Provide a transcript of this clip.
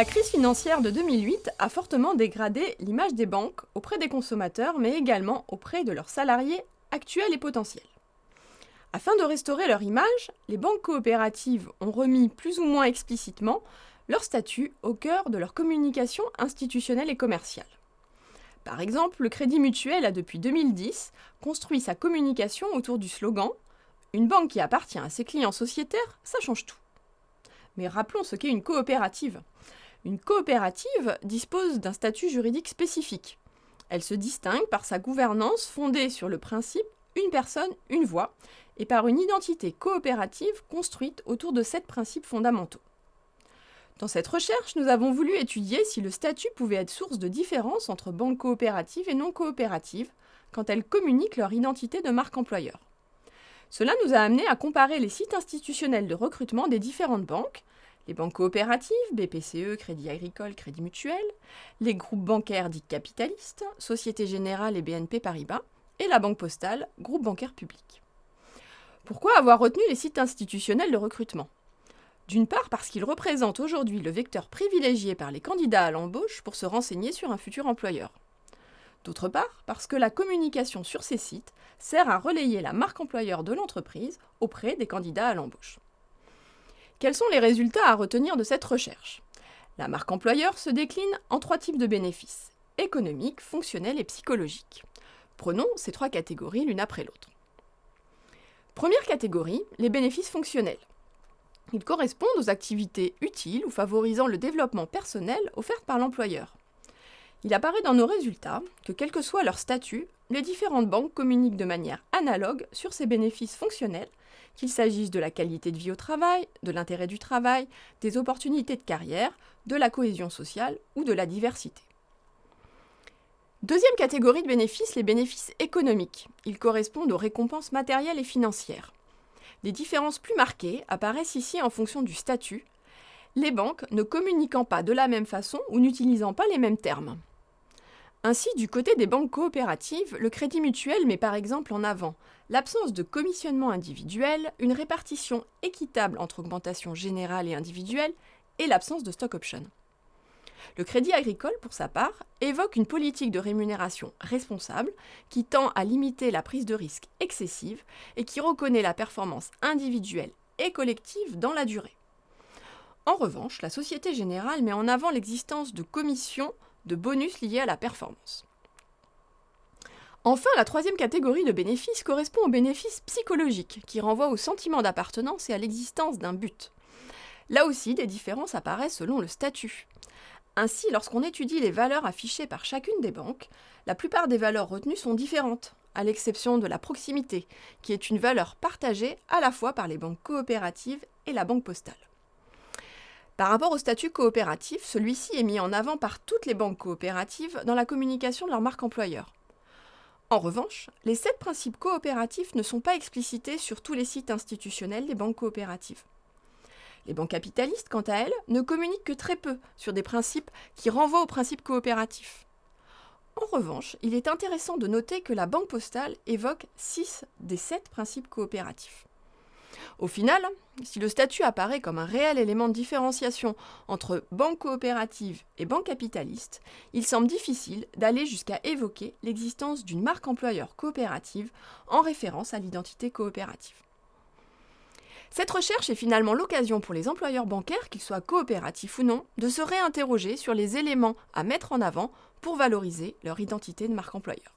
La crise financière de 2008 a fortement dégradé l'image des banques auprès des consommateurs, mais également auprès de leurs salariés actuels et potentiels. Afin de restaurer leur image, les banques coopératives ont remis plus ou moins explicitement leur statut au cœur de leur communication institutionnelle et commerciale. Par exemple, le Crédit Mutuel a depuis 2010 construit sa communication autour du slogan « Une banque qui appartient à ses clients sociétaires, ça change tout ». Mais rappelons ce qu'est une coopérative. Une coopérative dispose d'un statut juridique spécifique. Elle se distingue par sa gouvernance fondée sur le principe « une personne, une voix » et par une identité coopérative construite autour de 7 principes fondamentaux. Dans cette recherche, nous avons voulu étudier si le statut pouvait être source de différence entre banques coopératives et non coopératives quand elles communiquent leur identité de marque employeur. Cela nous a amené à comparer les sites institutionnels de recrutement des différentes banques, les banques coopératives, BPCE, Crédit Agricole, Crédit Mutuel, les groupes bancaires dits capitalistes, Société Générale et BNP Paribas, et la Banque Postale, groupe bancaire public. Pourquoi avoir retenu les sites institutionnels de recrutement ? D'une part parce qu'ils représentent aujourd'hui le vecteur privilégié par les candidats à l'embauche pour se renseigner sur un futur employeur. D'autre part parce que la communication sur ces sites sert à relayer la marque employeur de l'entreprise auprès des candidats à l'embauche. Quels sont les résultats à retenir de cette recherche ? La marque employeur se décline en 3 types de bénéfices, économiques, fonctionnels et psychologiques. Prenons ces 3 catégories l'une après l'autre. Première catégorie, les bénéfices fonctionnels. Ils correspondent aux activités utiles ou favorisant le développement personnel offertes par l'employeur. Il apparaît dans nos résultats que, quel que soit leur statut, les différentes banques communiquent de manière analogue sur ces bénéfices fonctionnels, qu'il s'agisse de la qualité de vie au travail, de l'intérêt du travail, des opportunités de carrière, de la cohésion sociale ou de la diversité. Deuxième catégorie de bénéfices, les bénéfices économiques. Ils correspondent aux récompenses matérielles et financières. Des différences plus marquées apparaissent ici en fonction du statut, les banques ne communiquant pas de la même façon ou n'utilisant pas les mêmes termes. Ainsi, du côté des banques coopératives, le Crédit Mutuel met par exemple en avant l'absence de commissionnement individuel, une répartition équitable entre augmentation générale et individuelle et l'absence de stock option. Le Crédit Agricole, pour sa part, évoque une politique de rémunération responsable qui tend à limiter la prise de risque excessive et qui reconnaît la performance individuelle et collective dans la durée. En revanche, la Société Générale met en avant l'existence de commissions de bonus liés à la performance. Enfin, la 3e catégorie de bénéfices correspond aux bénéfices psychologiques qui renvoient au sentiment d'appartenance et à l'existence d'un but. Là aussi, des différences apparaissent selon le statut. Ainsi, lorsqu'on étudie les valeurs affichées par chacune des banques, la plupart des valeurs retenues sont différentes, à l'exception de la proximité, qui est une valeur partagée à la fois par les banques coopératives et la Banque Postale. Par rapport au statut coopératif, celui-ci est mis en avant par toutes les banques coopératives dans la communication de leur marque employeur. En revanche, les 7 principes coopératifs ne sont pas explicités sur tous les sites institutionnels des banques coopératives. Les banques capitalistes, quant à elles, ne communiquent que très peu sur des principes qui renvoient aux principes coopératifs. En revanche, il est intéressant de noter que la Banque Postale évoque 6 des 7 principes coopératifs. Au final, si le statut apparaît comme un réel élément de différenciation entre banque coopérative et banque capitaliste, il semble difficile d'aller jusqu'à évoquer l'existence d'une marque employeur coopérative en référence à l'identité coopérative. Cette recherche est finalement l'occasion pour les employeurs bancaires, qu'ils soient coopératifs ou non, de se réinterroger sur les éléments à mettre en avant pour valoriser leur identité de marque employeur.